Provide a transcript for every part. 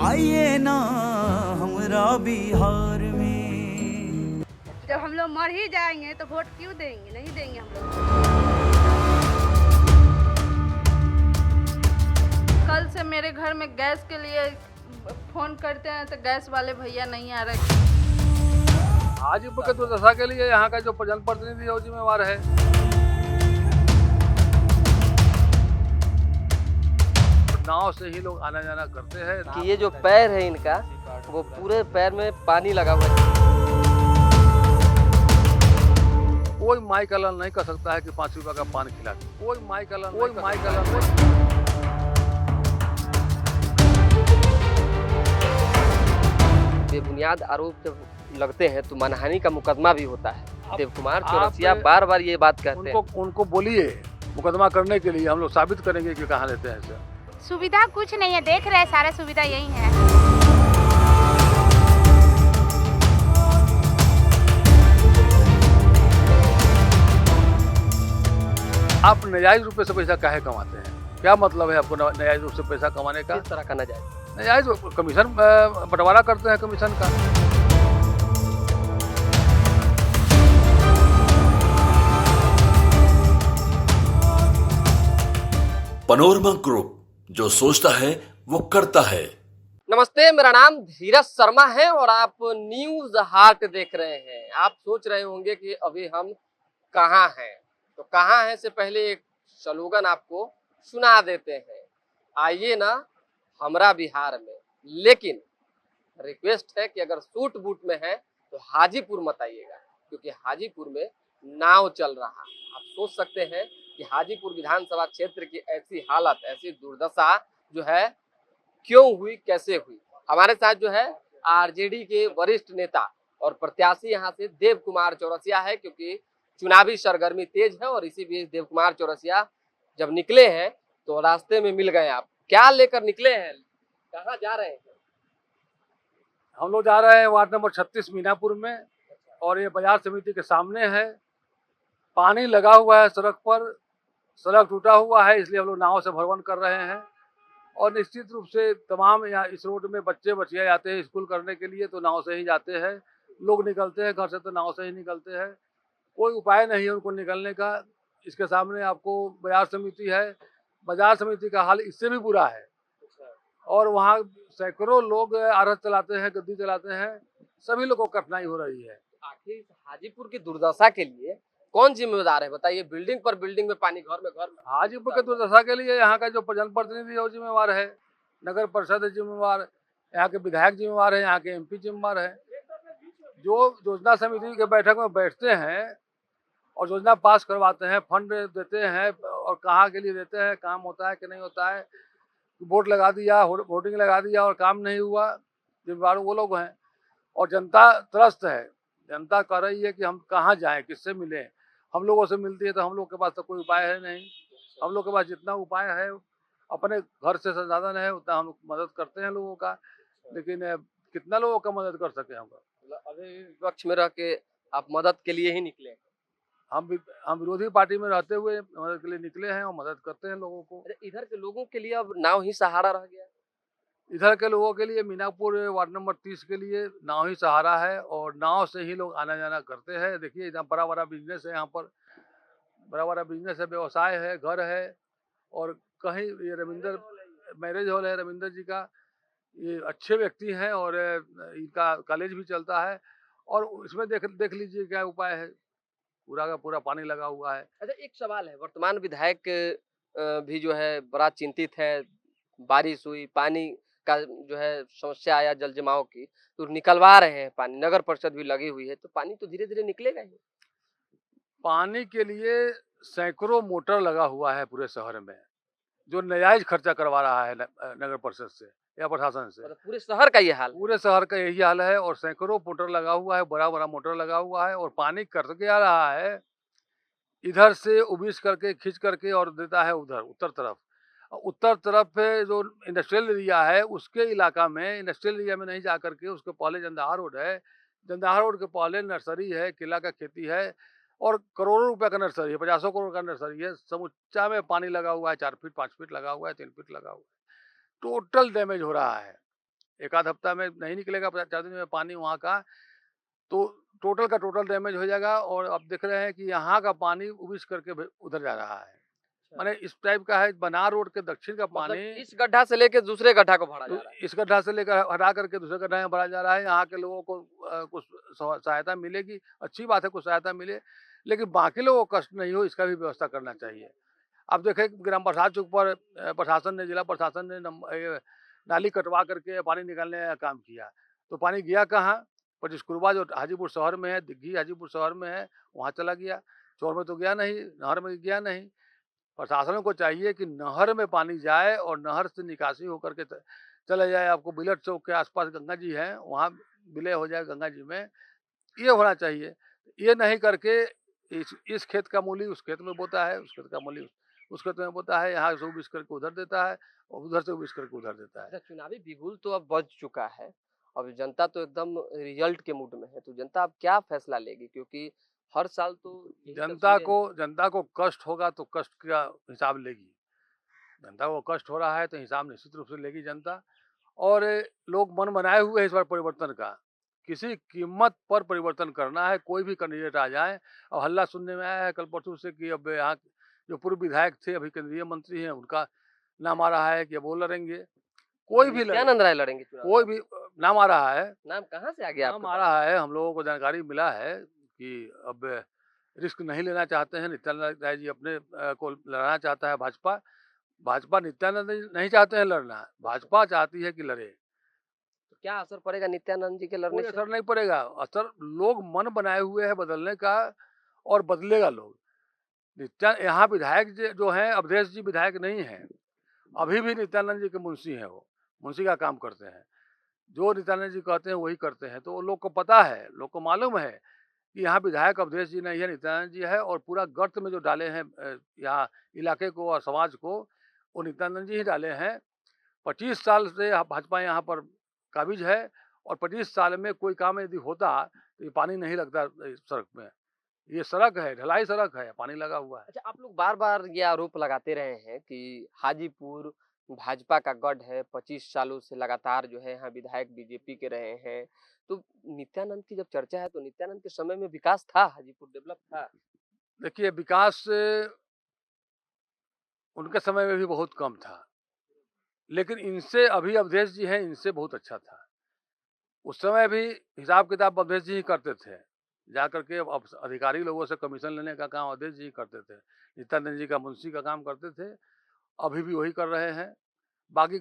आइए ना हमरा बिहार में। जब हम लोग मर ही जाएंगे तो वोट क्यों देंगे? नहीं देंगे हम लोग। कल से मेरे घर में गैस के लिए फोन करते हैं तो गैस वाले भैया नहीं आ रहे। हाजीपुर के दुर्दशा के लिए यहाँ का जो जनप्रतिनिधि है वो जिम्मेवार है। नाव से ही लोग आना जाना करते हैं कि ये जो पैर है इनका वो पूरे पैर में पानी लगा हुआ है। कोई माई का ऐलान नहीं कर सकता है कि 5 रुपए का पान खिला दे। कोई माई का ऐलान नहीं। बेबुनियाद आरोप जब लगते हैं तो मानहानि का मुकदमा भी होता है। देव कुमार चौरसिया बार बार ये बात कहते हैं। उनको बोलिए मुकदमा करने के लिए हम लोग साबित करेंगे कि कहाँ लेते हैं इसे। सुविधा कुछ नहीं है, देख रहे हैं सारा सुविधा यही है। आप नाजायज रूप से पैसा काहे कमाते हैं? क्या मतलब है आपको नाजायज रूप से पैसा कमाने का? किस तरह का नाजायज? नाजायज कमीशन बंटवारा करते हैं कमीशन का। पनोरमा ग्रुप, जो सोचता है वो करता है। नमस्ते, मेरा नाम धीरज शर्मा है और आप न्यूज हार्ट देख रहे हैं। आप सोच रहे होंगे कि अभी हम कहाँ हैं, तो कहाँ हैं से पहले एक स्लोगन आपको सुना देते हैं। आइए ना हमरा बिहार में, लेकिन रिक्वेस्ट है कि अगर सूट बूट में है तो हाजीपुर मत आइएगा, क्योंकि हाजीपुर में नाव चल रहा। आप सोच सकते हैं कि हाजीपुर विधानसभा क्षेत्र की ऐसी हालत, ऐसी दुर्दशा जो है क्यों हुई, कैसे हुई। हमारे साथ जो है आरजेडी के वरिष्ठ नेता और प्रत्याशी यहाँ से देव कुमार चौरसिया है, क्योंकि चुनावी सरगर्मी तेज है और इसी बीच देव कुमार चौरसिया जब निकले हैं तो रास्ते में मिल गए। आप क्या लेकर निकले हैं, कहाँ जा रहे हैं? हम लोग जा रहे हैं वार्ड नंबर 36 मीनापुर में, और ये बाजार समिति के सामने है। पानी लगा हुआ है सड़क पर, सड़क टूटा हुआ है, इसलिए हम लोग नाव से भ्रमण कर रहे हैं। और निश्चित रूप से तमाम यहाँ इस रोड में बच्चे बच्चियाँ जाते हैं स्कूल करने के लिए तो नाव से ही जाते हैं। लोग निकलते हैं घर से तो नाव से ही निकलते हैं। कोई उपाय नहीं है उनको निकलने का। इसके सामने आपको बाजार समिति है। बाजार समिति का हाल इससे भी बुरा है, और वहाँ सैकड़ों लोग आढ़त चलाते हैं, गद्दी चलाते हैं। सभी लोगों को कठिनाई हो रही है। आखिर हाजीपुर की दुर्दशा के लिए कौन जिम्मेदार है, बताइए? बिल्डिंग पर बिल्डिंग में पानी, घर में घर में। हाजीपुर के दुर्दशा के लिए यहाँ का जो जनप्रतिनिधि है वो जिम्मेवार है, नगर परिषद जिम्मेवार, यहाँ के विधायक जिम्मेवार है, यहाँ के एमपी जिम्मेवार है। जो योजना समिति के बैठक में बैठते हैं और योजना पास करवाते हैं, फंड देते हैं, और कहाँ के लिए देते हैं, काम होता है कि नहीं होता है, वोट लगा दिया, वोटिंग लगा दिया और काम नहीं हुआ, जिम्मेवार वो लोग हैं। और जनता त्रस्त है। जनता कह रही है कि हम कहाँ जाएं, किससे मिलें। हम लोगों से मिलती है तो हम लोग के पास तो कोई उपाय है नहीं। हम लोग के पास जितना उपाय है, अपने घर से संसाधन है उतना हम मदद करते हैं लोगों का, लेकिन कितना लोगों का मदद कर सके हम। अभी विपक्ष में रह के आप मदद के लिए ही निकले? हम विरोधी पार्टी में रहते हुए मदद के लिए निकले हैं और मदद करते हैं लोगों को। इधर के लोगों के लिए अब नाव ही सहारा रह गया? इधर के लोगों के लिए मीनापुर वार्ड नंबर 30 के लिए नाव ही सहारा है, और नाव से ही लोग आना जाना करते हैं। देखिए इतना बड़ा बड़ा बिजनेस है, यहाँ पर बड़ा बड़ा बिजनेस है, व्यवसाय है, घर है। और कहीं ये रविंदर मैरिज हॉल है रविंदर जी का, ये अच्छे व्यक्ति हैं और इनका कॉलेज भी चलता है। और इसमें देख लीजिए क्या उपाय है, पूरा का पूरा पानी लगा हुआ है। अच्छा, एक सवाल है, वर्तमान विधायक भी जो है बड़ा चिंतित है। बारिश हुई, पानी का जो है समस्या आया जल जमाव की, तो निकलवा रहे हैं पानी, नगर परिषद भी लगी हुई है, तो पानी तो धीरे धीरे निकलेगा ही। पानी के लिए सैकड़ों मोटर लगा हुआ है पूरे शहर में, जो नाजायज खर्चा करवा रहा है नगर परिषद से या प्रशासन से। पूरे शहर का ये हाल? पूरे शहर का यही हाल है, और सैकड़ों मोटर लगा हुआ है, बड़ा बड़ा मोटर लगा हुआ है, और पानी कर के आ रहा है इधर से उबीस करके, खींच करके, और देता है उधर उत्तर तरफ। उत्तर तरफ जो इंडस्ट्रियल एरिया है उसके इलाका में, इंडस्ट्रियल एरिया में नहीं जा करके, उसके पहले जंदाहा रोड है, जंदाहा रोड के पहले नर्सरी है, केला का खेती है, और करोड़ों रुपए का नर्सरी है, 50 करोड़ का नर्सरी है। समुच्चा में पानी लगा हुआ है, 4 फीट 5 फीट लगा हुआ है, 3 फीट लगा हुआ है। टोटल डैमेज हो रहा है। एक आध हफ्ता में नहीं निकलेगा 4 दिन में पानी वहाँ का, तो टोटल का टोटल डैमेज हो जाएगा। और अब देख रहे हैं कि यहाँ का पानी उबिस करके उधर जा रहा है, माने इस टाइप का है। बनार रोड के दक्षिण का मतलब पानी इस गड्ढा से लेके दूसरे गड्ढा को भरा जा रहा है। इस गड्ढा से लेकर हटा करके दूसरे गड्ढा में भरा जा रहा है। यहाँ के लोगों को कुछ सहायता मिलेगी, अच्छी बात है, कुछ सहायता मिले, लेकिन बाकी लोगों को कष्ट नहीं हो, इसका भी व्यवस्था करना चाहिए। अब देखें ग्राम प्रसाद चौक पर प्रशासन ने, जिला प्रशासन ने नाली कटवा करके पानी निकालने का काम किया, तो पानी गया कहाँ? पटिशकुरबा जो हाजीपुर शहर में है, दिग्घी हाजीपुर शहर में है, वहाँ चला गया। चौर में तो गया नहीं, नहर में गया नहीं। प्रशासन को चाहिए कि नहर में पानी जाए और नहर से निकासी होकर के चले जाए। आपको बिलट चौक के आसपास गंगा जी है, वहाँ विलय हो जाए गंगा जी में, ये होना चाहिए। ये नहीं करके इस खेत का मूली उस खेत में बोता है, उस खेत का मूली उस खेत में बोता है, यहाँ से उबिस करके उधर देता है और उधर से उबिस करके उधर देता है। अच्छा, चुनावी बिगुल तो अब बज चुका है, अब जनता तो एकदम रिजल्ट के मूड में है, तो जनता अब क्या फैसला लेगी? क्योंकि हर साल तो यही जनता को कष्ट होगा तो कष्ट का हिसाब लेगी। जनता को कष्ट हो रहा है तो हिसाब निश्चित रूप से लेगी जनता। और लोग मन बनाए हुए हैं इस बार परिवर्तन का, किसी कीमत पर परिवर्तन करना है। कोई भी कैंडिडेट आ जाए। और हल्ला सुनने में आया है कल परसों से कि अब यहाँ जो पूर्व विधायक थे, अभी केंद्रीय मंत्री हैं, उनका नाम आ रहा है कि वो लड़ेंगे। कोई भी नित्यानंद राय लड़ेंगे चुनाव? कोई भी नाम आ रहा है। नाम कहाँ से आ गया? नाम आ रहा है, हम लोगों को जानकारी मिला है कि अब रिस्क नहीं लेना चाहते हैं। नित्यानंद राय जी अपने को लड़ना चाहता है भाजपा नित्यानंद नहीं चाहते हैं लड़ना, भाजपा चाहती है कि लड़े। तो क्या असर पड़ेगा नित्यानंद जी के लड़ने कोई से? असर नहीं पड़ेगा। असर लोग मन बनाए हुए हैं बदलने का, और बदलेगा लोग। यहाँ विधायक जो हैं, अवधेश जी विधायक नहीं हैं, अभी भी नित्यानंद जी के मुंशी हैं। वो मुंशी का काम करते हैं, जो नित्यानंद जी कहते हैं वही करते हैं। तो लोग को पता है, लोग को मालूम है कि यहाँ विधायक अवधेश जी नहीं है, नित्यानंद जी है। और पूरा गर्त में जो डाले हैं यहाँ इलाके को और समाज को, वो नित्यानंद जी ही डाले हैं। 25 साल से भाजपा यहाँ पर काबिज है, और 25 साल में कोई काम यदि होता तो ये पानी नहीं लगता सड़क में। ये सड़क है, ढलाई सड़क है, पानी लगा हुआ है। अच्छा, आप लोग बार बार ये आरोप लगाते रहे हैं कि हाजीपुर भाजपा का गढ़ है, 25 सालों से लगातार जो है यहाँ विधायक बीजेपी के रहे हैं। तो नित्यानंद की जब चर्चा है, तो नित्यानंद के समय में विकास था, हाजीपुर डेवलप था? देखिए, विकास उनके समय में भी बहुत कम था, लेकिन इनसे अभी अवधेश जी हैं, इनसे बहुत अच्छा था। उस समय भी हिसाब किताब अवधेश जी ही करते थे, जाकर के अब अधिकारी लोगों से कमीशन लेने का काम अवधेश जी करते थे। नित्यानंद जी का मुंशी का काम करते थे, अभी भी वही कर रहे हैं। बाकी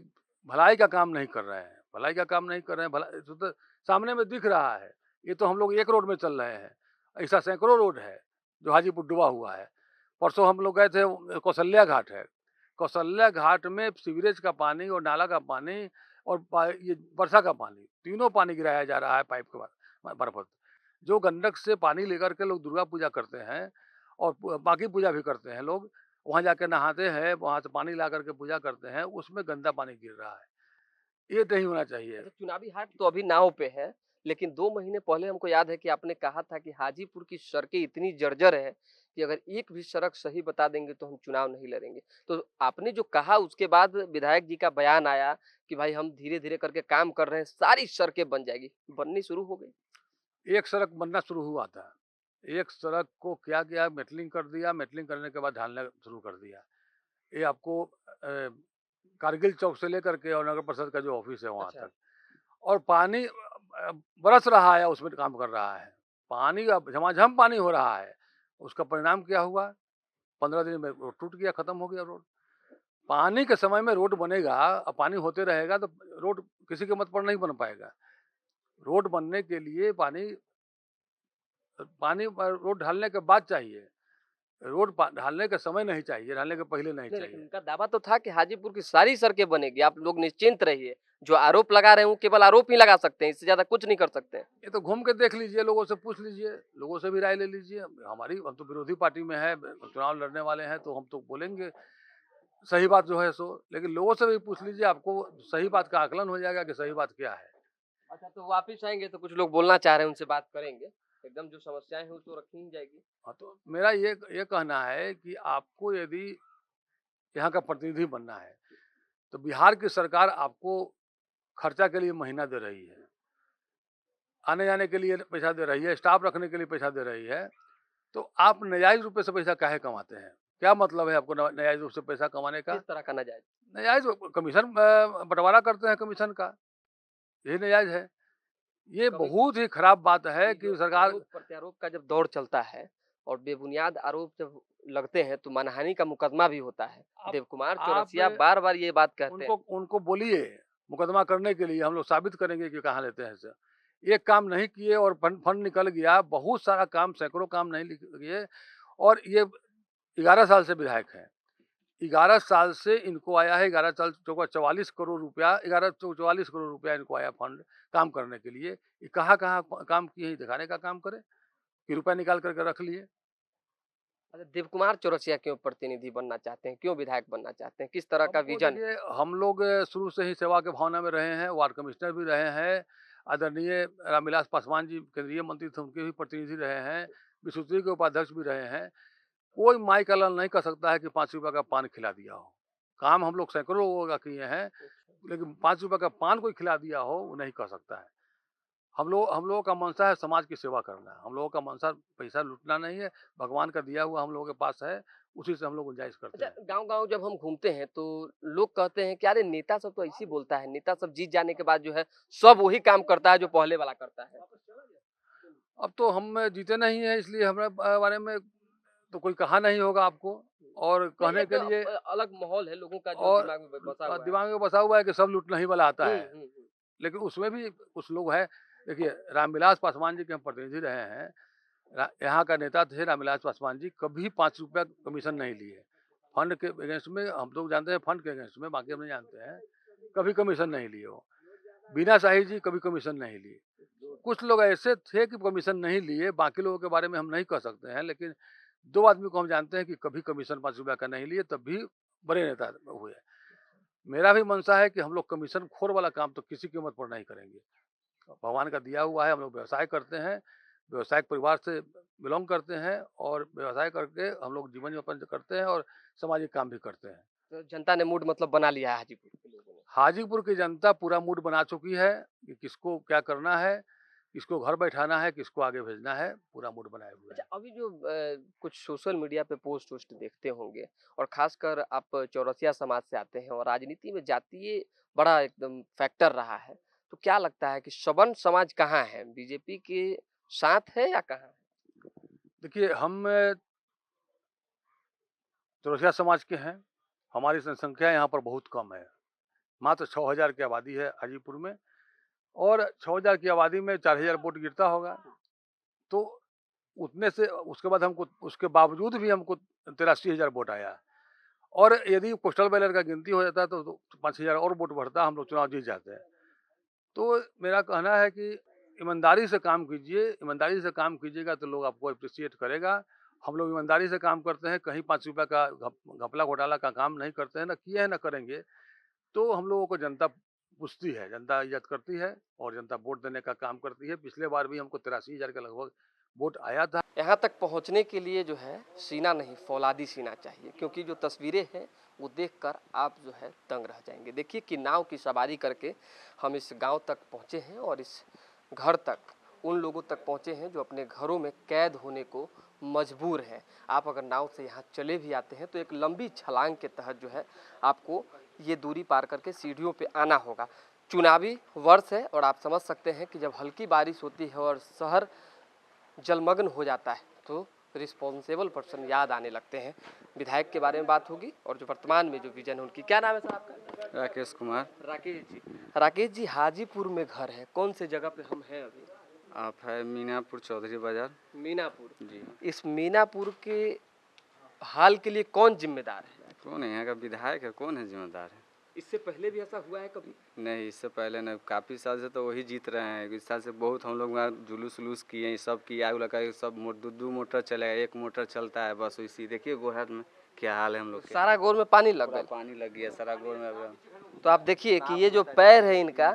भलाई का काम नहीं कर रहे हैं, भलाई का काम नहीं कर रहे हैं। तो सामने में दिख रहा है, ये तो हम लोग एक रोड में चल रहे हैं, ऐसा सैकड़ों रोड है जो हाजीपुर डूबा हुआ है। परसों हम लोग गए थे, कौशल्या घाट है, कौशल्या घाट में सीवरेज का पानी और नाला का पानी और ये वर्षा का पानी, तीनों पानी गिराया जा रहा है पाइप के मार्फत। जो गंडक से पानी लेकर के लोग दुर्गा पूजा करते हैं और बाकी पूजा भी करते हैं, लोग वहाँ जाके नहाते हैं, वहाँ से पानी ला करके पूजा करते हैं, उसमें गंदा पानी गिर रहा है। ये नहीं होना चाहिए। चुनावी हाट तो अभी नाव पे है, लेकिन 2 महीने पहले हमको याद है कि आपने कहा था कि हाजीपुर की सड़कें इतनी जर्जर है कि अगर एक भी सड़क सही बता देंगे तो हम चुनाव नहीं लड़ेंगे। तो आपने जो कहा, उसके बाद विधायक जी का बयान आया कि भाई हम धीरे धीरे करके काम कर रहे हैं, सारी सड़कें बन जाएगी, बननी शुरू हो गई। एक सड़क बनना शुरू हुआ था, एक सड़क को क्या किया, मेटलिंग कर दिया, मेटलिंग करने के बाद ढालना शुरू कर दिया। ये आपको कारगिल चौक से लेकर के और नगर परिषद का जो ऑफिस है वहाँ तक, और पानी बरस रहा है, उसमें काम कर रहा है। पानी का झमाझम पानी हो रहा है। उसका परिणाम क्या हुआ? 15 दिन में रोड टूट गया, खत्म हो गया रोड। पानी के समय में रोड बनेगा, अब पानी होते रहेगा तो रोड किसी के मत पर नहीं बन पाएगा। रोड बनने के लिए पानी रोड ढालने के बाद चाहिए, रोड ढालने का समय नहीं चाहिए, ढालने के पहले नहीं चाहिए। उनका दावा तो था कि हाजीपुर की सारी सड़कें बनेगी, आप लोग निश्चिंत रहिए। जो आरोप लगा रहे हैं वो केवल आरोप ही लगा सकते हैं, इससे ज्यादा कुछ नहीं कर सकते। ये तो घूम के देख लीजिए, लोगों से पूछ लीजिए, लोगों से भी राय ले लीजिए। हम तो विरोधी पार्टी में है, चुनाव लड़ने वाले हैं, तो हम तो बोलेंगे सही बात जो है सो, लेकिन लोगों से भी पूछ लीजिए, आपको सही बात का आकलन हो जाएगा कि सही बात क्या है। अच्छा, तो वापिस आएंगे तो कुछ लोग बोलना चाह रहे हैं, उनसे बात करेंगे। एकदम जो समस्याएं हैं उसको रखी ही जाएगी। हाँ, तो मेरा ये कहना है कि आपको यदि यहाँ का प्रतिनिधि बनना है तो बिहार की सरकार आपको खर्चा के लिए महीना दे रही है, आने जाने के लिए पैसा दे रही है, स्टाफ रखने के लिए पैसा दे रही है, तो आप नाजायज रूप से पैसा काहे कमाते हैं? क्या मतलब है आपको नाजायज रूप से पैसा कमाने का? किस तरह का नाजायज? नाजायज कमीशन बंटवारा करते हैं कमीशन का, यही नाजायज है। ये कभी- बहुत ही खराब बात है कि सरकार आरोप प्रत्यारोप का जब दौर चलता है और बेबुनियाद आरोप जब लगते हैं तो मानहानि का मुकदमा भी होता है। देव कुमार चौरसिया आप बार बार ये बात कहते हैं। उनको बोलिए मुकदमा करने के लिए, हम लोग साबित करेंगे कि कहाँ लेते हैं इसे। एक काम नहीं किए और फंड निकल गया, बहुत सारा काम, सैकड़ों काम नहीं किए, और ये 11 साल से विधायक हैं। 11 साल से इनको आया है, 11 साल 44 करोड़ रुपया, 44 करोड़ रुपया इनको आया फंड काम करने के लिए। ये कहाँ काम किए हैं दिखाने का काम करे कि रुपया निकाल करके रख लिए। अच्छा, देव कुमार चौरसिया क्यों प्रतिनिधि बनना चाहते हैं, क्यों विधायक बनना चाहते हैं, किस तरह का हमको विजन? देखिए, हम लोग शुरू से ही सेवा के भावना में रहे हैं, वार्ड कमिश्नर भी रहे हैं, आदरणीय रामविलास पासवान जी केंद्रीय मंत्री थे, उनके भी प्रतिनिधि रहे हैं, विश्वविद्यालय के उपाध्यक्ष भी रहे हैं। कोई माई का लाल नहीं कर सकता है कि 5 रुपये का पान खिला दिया हो। काम हम लोग सैकड़ों लोगों का किए हैं, लेकिन 5 रुपये का पान कोई खिला दिया हो वो नहीं कर सकता है। हम लोगों का मंशा है समाज की सेवा करना, हम लोगों का मंशा पैसा लूटना नहीं है, भगवान का दिया हुआ हम लोगों के पास है, उसी से हम लोग गुंजाइश करते अच्छा, हैं। गांव-गांव जब हम घूमते हैं तो लोग कहते हैं कि अरे नेता सब तो ऐसे ही बोलता है, नेता सब जीत जाने के बाद जो है सब वही काम करता है जो पहले वाला करता है। अब तो हम जीते नहीं हैं, इसलिए हमारे बारे में तो कोई कहा नहीं होगा आपको, और कहने एक के लिए अलग माहौल है लोगों का जो और दिमाग में बसा हुआ है। दिमाग में बसा हुआ है कि सब लूटने ही वाला आता है। हम्म, हम्म। लेकिन उसमें भी कुछ लोग हैं। देखिए, रामविलास पासवान जी के हम प्रतिनिधि रहे हैं, यहाँ का नेता थे रामविलास पासवान जी, कभी 5 रुपया कमीशन नहीं लिए फंड के अगेंस्ट में। हम लोग जानते हैं फंड के अगेंस्ट में, बाकी हम नहीं जानते हैं। कभी कमीशन नहीं लिए हो। बीना शाही जी कभी कमीशन नहीं लिए। कुछ लोग ऐसे थे कि कमीशन नहीं लिए, बाकी लोगों के बारे में हम नहीं कह सकते हैं, लेकिन 2 आदमी को हम जानते हैं कि कभी कमीशन 5 रुपया का नहीं लिए, तब भी बड़े नेता हुए। मेरा भी मंशा है कि हम लोग कमीशन खोर वाला काम तो किसी कीमत पर नहीं करेंगे। भगवान का दिया हुआ है, हम लोग व्यवसाय करते हैं, व्यवसायिक परिवार से बिलोंग करते हैं, और व्यवसाय करके हम लोग जीवन यापन करते हैं और सामाजिक काम भी करते हैं। तो जनता ने मूड मतलब बना लिया है हाजीपुर के लोगों ने। हाजीपुर की जनता पूरा मूड बना चुकी है कि किसको क्या करना है, किसको घर बैठाना है, किसको आगे भेजना है, पूरा मूड बनाए हुए अच्छा, है। अभी जो कुछ सोशल मीडिया पे पोस्ट वोस्ट देखते होंगे और खासकर आप चौरसिया समाज से आते हैं और राजनीति में जातीय बड़ा एकदम फैक्टर रहा है, तो क्या लगता है कि सवर्ण समाज कहाँ है, बीजेपी के साथ है या कहाँ है? देखिए, हम चौरसिया समाज के हैं, हमारी जनसंख्या यहाँ पर बहुत कम है, मात्र 6000 की आबादी है हाजीपुर में, और 6000 की आबादी में 4000 वोट गिरता होगा। तो उतने से उसके बाद हमको, उसके बावजूद भी हमको 83,000 वोट आया, और यदि पोस्टल बैलेट का गिनती हो जाता तो 5000 और वोट बढ़ता, हम लोग चुनाव जीत जाते हैं। तो मेरा कहना है कि ईमानदारी से काम कीजिए, ईमानदारी से काम कीजिएगा तो लोग आपको अप्रिशिएट करेगा। हम लोग ईमानदारी से काम करते हैं, कहीं 5 रुपये का घपला घोटाला का काम नहीं करते हैं, ना किए हैं ना करेंगे। तो हम लोगों को जनता पूछती है, जनता इज्जत करती है, और जनता वोट देने का काम करती है। पिछले बार भी हमको 83,000 के लगभग वोट आया था। यहाँ तक पहुँचने के लिए जो है सीना नहीं, फौलादी सीना चाहिए, क्योंकि जो तस्वीरें हैं वो देखकर आप जो है दंग रह जाएंगे। देखिए कि नाव की सवारी करके हम इस गांव तक पहुँचे हैं और इस घर तक उन लोगों तक पहुँचे हैं जो अपने घरों में कैद होने को मजबूर हैं। आप अगर नाव से यहाँ चले भी आते हैं तो एक लंबी छलांग के तहत जो है आपको ये दूरी पार करके सीढ़ियों पे आना होगा। चुनावी वर्ष है और आप समझ सकते हैं कि जब हल्की बारिश होती है और शहर जलमग्न हो जाता है तो रिस्पॉन्सिबल पर्सन याद आने लगते हैं। विधायक के बारे में बात होगी और जो वर्तमान में जो विजन है उनकी। क्या नाम है सर आपका? राकेश कुमार। राकेश जी, हाजीपुर में घर है, कौन से जगह पे हम हैं अभी? आप है मीनापुर चौधरी बाजार। मीनापुर जी। इस मीनापुर के हाल के लिए कौन जिम्मेदार है? कौन है यहाँ का विधायक है, कौन है जिम्मेदार है? इससे पहले भी ऐसा हुआ है कभी? नहीं, इससे पहले नहीं, काफ़ी साल से तो वही जीत रहे हैं। इस साल से बहुत हम लोग वहाँ जुलूस उलूस किए, सब किया, आग लगा, सब 2 मोटर चलेगा, 1 मोटर चलता है बस। इसी देखिए गोहर में क्या हाल है हम लोग के। सारा गोर में पानी लग गया। पानी लग गया सारा गोर में। अब तो आप देखिए कि ये जो पैर है इनका,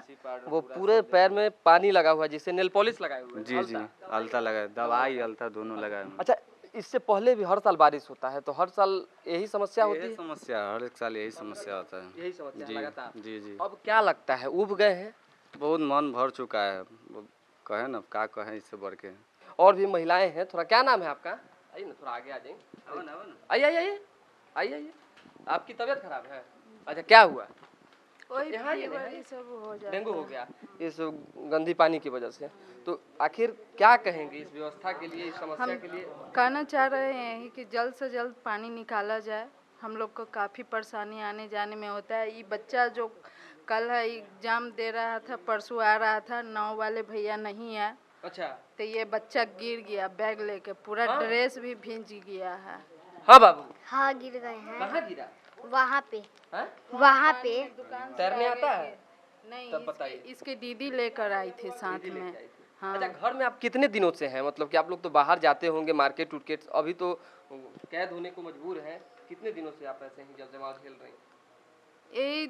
वो पूरे पैर में पानी लगा हुआ है, जिससे नेल पॉलिश लगाए हुए हैं। जी जी, अलता लगा है, दवाई अलता दोनों लगाए हुए हैं। अच्छा, इससे पहले भी हर साल बारिश होता है, तो हर साल यही समस्या होती यही है? समस्या हर एक साल यही समस्या होता है। यही समस्या जी लगातार। जी जी अब क्या लगता है, उब गए हैं? बहुत मन भर चुका है। वो कहे ना क्या कहें इससे बढ़ के। और भी महिलाएं हैं, थोड़ा क्या नाम है आपका? आइए ना, थोड़ा आगे आ जाएंगे। आइए आइए आइए आइए आइए। आपकी तबीयत खराब है? अच्छा, क्या हुआ? वही यहाँ ये फीवर नहीं, ये सब हो जाता डेंगू हो है। गया इस गंदी पानी की वजह से। तो आखिर क्या कहेंगे इस व्यवस्था के लिए, इस समस्या हम के लिए? कहना चाह रहे हैं कि जल्द से जल्द पानी निकाला जाए। हम लोग को काफ़ी परेशानी आने जाने में होता है। ये बच्चा जो कल है एग्जाम दे रहा था, परसों आ रहा था, नाव वाले भैया नहीं आए, अच्छा। तो ये बच्चा गिर गया बैग लेके, पूरा हाँ? ड्रेस भी भींच गया है। हाँ बाबू, हाँ गिर गए हैं कहाँ गिरा? वहाँ पे हैं? वहाँ पे दुकान से तैरने आगे आता है? नहीं, तब बताइए। इसकी दीदी लेकर आई थी साथ दीदी में। लेके आई थी। हाँ। अच्छा, घर में आप कितने दिनों से हैं? मतलब कि आप लोग तो बाहर जाते होंगे मार्केट उर्केट, अभी तो कैद होने को मजबूर हैं। कितने दिनों से आप ऐसे ही जल-जमाव झेल रहे हैं? यही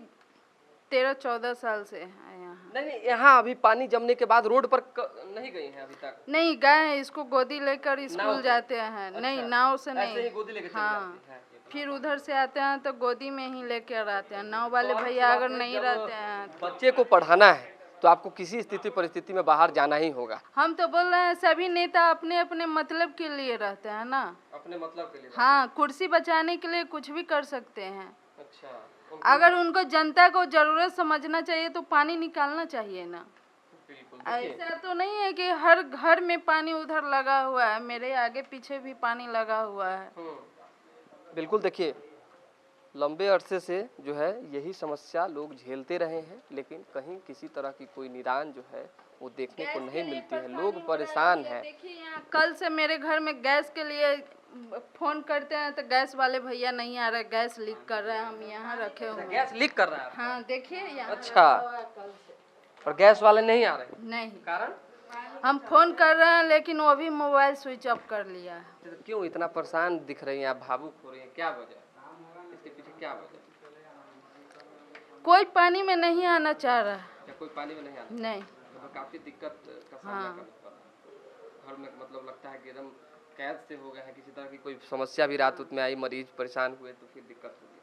13-14 साल से है यहाँ। नहीं, यहाँ अभी पानी जमने के बाद रोड पर नहीं गई हैं अभी तक? नहीं गए हैं, इसको गोदी लेकर नाव स्कूल से? जाते हैं। नहीं, अच्छा, नाव से ऐसे ही नहीं। गोदी लेके चले हाँ, जाते हैं। फिर उधर से आते हैं तो गोदी में ही लेकर आते हैं। नाव वाले स्वाभाविक भैया सी अगर बात है, नहीं जब रहते हैं तो बच्चे को पढ़ाना है तो आपको किसी स्थिति परिस्थिति में बाहर जाना ही होगा। हम तो बोल रहे हैं सभी नेता अपने अपने मतलब के लिए रहते हैं ना। अपने मतलब के लिए। हाँ, कुर्सी बचाने के लिए कुछ भी कर सकते हैं। अच्छा, अगर उनको जनता को जरूरत समझना चाहिए तो पानी निकालना चाहिए ना। बिल्कुल। देखिए, ऐसा तो नहीं है कि हर घर में पानी उधर लगा हुआ है, मेरे आगे पीछे भी पानी लगा हुआ है। बिल्कुल। देखिए, लंबे अरसे से जो है यही समस्या लोग झेलते रहे हैं, लेकिन कहीं किसी तरह की कोई निदान जो है वो देखने को नहीं मिलती है। लोग परेशान हैं। देखिए यहाँ कल से मेरे घर में गैस के लिए फोन करते हैं तो गैस वाले भैया नहीं आ रहे, गैस लीक कर रहे हैं, हम यहाँ रखे हुए हैं। गैस लीक कर रहा है? हाँ देखिए यहाँ अच्छा। रखा हुआ है कल से। और गैस वाले नहीं आ रहे? नहीं, कारण? हम फोन कर रहे हैं लेकिन वो भी मोबाइल स्विच ऑफ कर लिया है। तो क्यों इतना परेशान दिख रही हैं आप, भावुक हो रही हैं, क्या वजह? इसके पीछे क्या वजह? कोई पानी में नहीं आना चाह रहा है। क्या कोई पानी में नहीं आता? नहीं। तो काफी दिक्कत का सामना हाँ। करना पड़ रहा है। घर में मतलब लगता है कि एकदम कैद से हो गए हैं। किसी तरह की कोई समस्या भी रात उत में आई, मरीज परेशान हुए तो फिर दिक्कत होगी।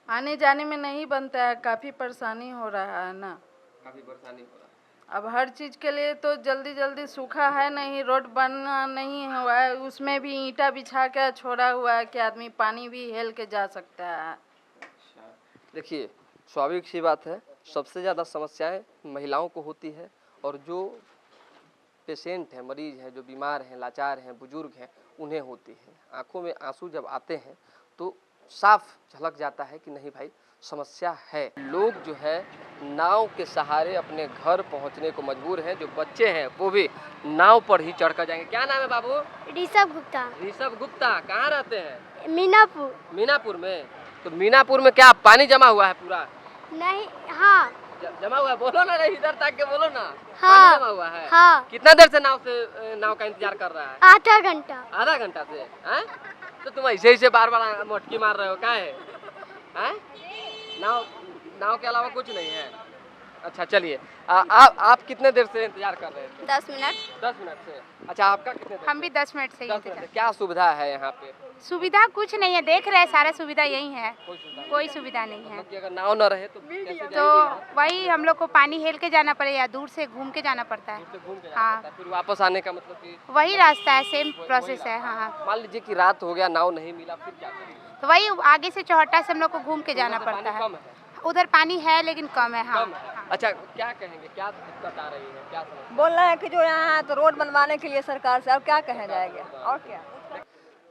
आने जाने में नहीं बनता है, काफ़ी परेशानी हो रहा है ना। काफी परेशानी हो रहा है। अब हर चीज़ के लिए तो जल्दी जल्दी सूखा है नहीं, रोड बनना नहीं हुआ है, उसमें भी ईंटा बिछा के छोड़ा हुआ है कि आदमी पानी भी हेल के जा सकता है। अच्छा, देखिए, स्वाभाविक सी बात है, सबसे ज़्यादा समस्याएं महिलाओं को होती है, और जो पेशेंट हैं, मरीज हैं, जो बीमार हैं, लाचार हैं, बुजुर्ग हैं, उन्हें होती है। आंखों में आंसू जब आते हैं तो साफ झलक जाता है कि नहीं भाई, समस्या है। लोग जो है नाव के सहारे अपने घर पहुंचने को मजबूर हैं। जो बच्चे हैं वो भी नाव पर ही चढ़कर जाएंगे। क्या नाम है बाबू? ऋषभ गुप्ता, ऋषभ गुप्ता। कहाँ रहते हैं? मीनापुर। मीनापुर में। तो मीनापुर में क्या पानी जमा हुआ है पूरा? नहीं, हाँ जमा हुआ है? बोलो ना, नहीं इधर तक के बोलो ना। हाँ। पानी जमा हुआ है? हाँ। कितना देर से नाव का इंतजार कर रहा है? आधा घंटा। आधा घंटा से? हैं? तो तुम ऐसे ही से बार बार मोटकी मार रहे हो, क्या है? हैं? नाव के अलावा कुछ नहीं है? अच्छा, चलिए, आप कितने देर से इंतजार कर रहे थे? 10 मिनट। 10 मिनट से। अच्छा, आपका कितने देर हम से? भी 10 मिनट से ही 10 मिनट इंतजार। से। क्या सुविधा है यहाँ पे? सुविधा कुछ नहीं है, देख रहे हैं सारा सुविधा यही है, कोई सुविधा नहीं? कोई सुविधा नहीं है। मतलब कि अगर नाव न रहे तो कैसे जाएंगे तो यहाँ? वही हम लोग को पानी हेल के जाना पड़ेगा, दूर से घूम के जाना पड़ता है। दूर से घूम के जाना हाँ। पड़ता है, फिर वापस आने का मतलब कि वही रास्ता है, सेम प्रोसेस है। हाँ हाँ। मान लीजिए कि रात हो गया, नाव नहीं मिला, फिर क्या करेंगे? तो वही आगे से चौहट्टा से हम लोग को घूम के जाना उधर पड़ता पानी है। कम है? उधर पानी है लेकिन कम है। हाँ कम है। अच्छा, क्या कहेंगे, क्या दिक्कत आ रही है, क्या समस्या? बोल रहे हैं कि जो यहाँ तो रोड बनवाने के लिए सरकार से, अब क्या कहे जाएंगे और क्या?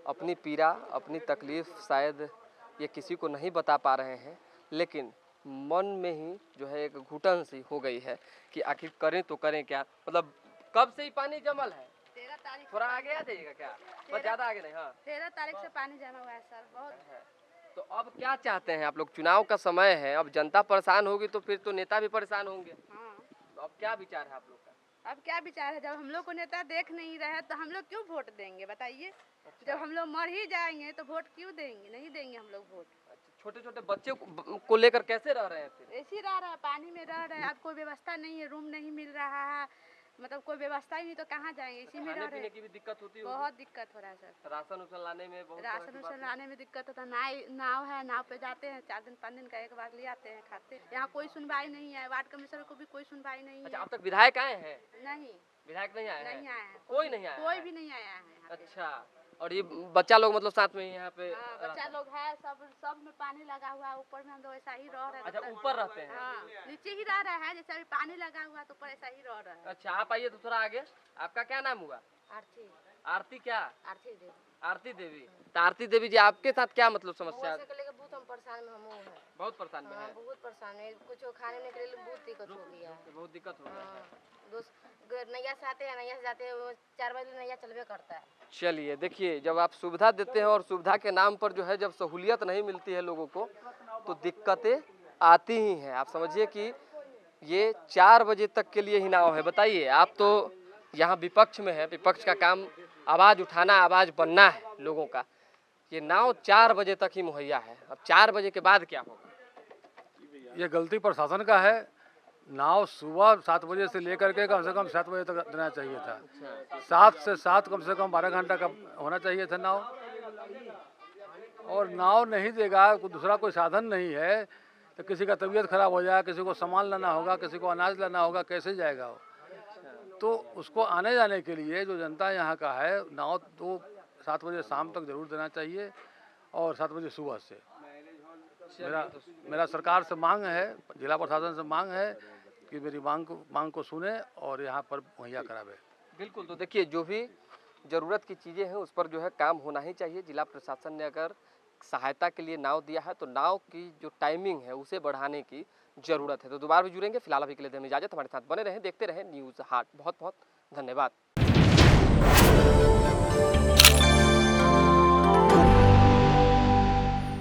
अपनी पीड़ा, अपनी तकलीफ शायद ये किसी को नहीं बता पा रहे हैं, लेकिन मन में ही जो है एक घुटन सी हो गई है कि आखिर करें तो करें क्या। मतलब कब से ही पानी जमल है? 13 तारीख। थोड़ा आगे आ जाइएगा क्या? बस ज़्यादा आगे नहीं। हाँ, 13 तारीख से पानी जमा हुआ है सर, बहुत है। तो अब क्या चाहते हैं आप लोग? चुनाव का समय है, अब जनता परेशान होगी तो फिर तो नेता भी परेशान होंगे। हाँ। तो अब क्या विचार है आप लोग का? अब क्या विचार है, जब हम लोग को नेता देख नहीं रहे तो हम लोग क्यों वोट देंगे बताइए? जब हम लोग मर ही जाएंगे तो वोट क्यों देंगे? नहीं देंगे हम लोग वोट। छोटे छोटे बच्चे को लेकर कैसे रह रहे हैं फिर? ऐसे ही रह रहा है, पानी में रह रहे हैं। अब कोई व्यवस्था नहीं है, रूम नहीं मिल रहा है, मतलब कोई व्यवस्था ही नहीं तो कहाँ जाएंगे, इसी में खाने रह रहे पीने हैं। की भी दिक्कत होती होगी। बहुत दिक्कत हो रहा है सर। राशन उसन लाने में बहुत तरह की राशन बात उसन है। लाने में दिक्कत होता है। नाव है, नाव पे जाते हैं 4 दिन 5 दिन का एक बार ले आते हैं, खाते हैं। यहाँ कोई सुनवाई नहीं है, वार्ड कमिश्नर को भी कोई सुनवाई नहीं अच्छा, है। अब तक विधायक आए हैं? नहीं, विधायक नहीं आए हैं? नहीं आया है, कोई नहीं आया कोई है? भी नहीं आया है यहाँ पे। अच्छा, और ये बच्चा लोग मतलब साथ में ही यहाँ पे हाँ, बच्चा लोग है, सब में पानी लगा हुआ है, ऊपर में हम लोग ऐसा ही रह रहे हैं। अच्छा, ऊपर रहते हैं? हाँ, नीचे ही रह रहा है, जैसे अभी पानी लगा हुआ है तो ऊपर ऐसा ही रह रहा है। अच्छा, आप आइए तो थोड़ा आगे। आपका क्या नाम हुआ? आरती आरती क्या? आरती दे आरती देवी। तो आरती देवी जी, आपके साथ क्या मतलब समस्या है? से लेकर बहुत हम परेशान में हम हैं। बहुत परेशान में है? बहुत परेशान है, कुछ खाने के लिए बहुत दिक्कत हो गया है। बहुत दिक्कत हो गया है। दोस्त नैया से आते हैं, नैया से जाते हैं, 4 बजे नैया चलबे करता है। चलिए देखिए, जब आप सुविधा देते हैं और सुविधा के नाम पर जो है जब सहूलियत नहीं मिलती है लोगों को तो दिक्कतें आती ही हैं। आप समझिए कि ये 4 बजे तक के लिए ही नाव है। बताइए, आप तो यहाँ विपक्ष में है, विपक्ष का काम आवाज़ उठाना, आवाज़ बनना है लोगों का। ये नाव 4 बजे तक ही मुहैया है, अब 4 बजे के बाद क्या होगा? ये गलती प्रशासन का है। नाव सुबह 7 बजे से लेकर के कम से कम 7 बजे तक देना चाहिए था। 7 से 7 कम से कम 12 घंटा का होना चाहिए था नाव। और नाव नहीं देगा, दूसरा कोई साधन नहीं है तो किसी का तबीयत खराब हो जाए, किसी को सामान लाना होगा, किसी को अनाज लाना होगा, कैसे जाएगा वो? तो उसको आने जाने के लिए जो जनता यहाँ का है, नाव तो 7 बजे शाम तक जरूर देना चाहिए और 7 बजे सुबह से। मेरा सरकार से मांग है, जिला प्रशासन से मांग है कि मेरी मांग को सुने और यहाँ पर मुहैया करावे। बिल्कुल, तो देखिए जो भी ज़रूरत की चीज़ें हैं उस पर जो है काम होना ही चाहिए। जिला प्रशासन ने अगर सहायता के लिए नाव दिया है तो नाव की जो टाइमिंग है उसे बढ़ाने की ज़रूरत है। तो दोबारा भी जुड़ेंगे, फिलहाल अभी के लिए दें इजाज़त। हमारे साथ बने रहें, देखते रहें न्यूज़ हाट। बहुत बहुत धन्यवाद।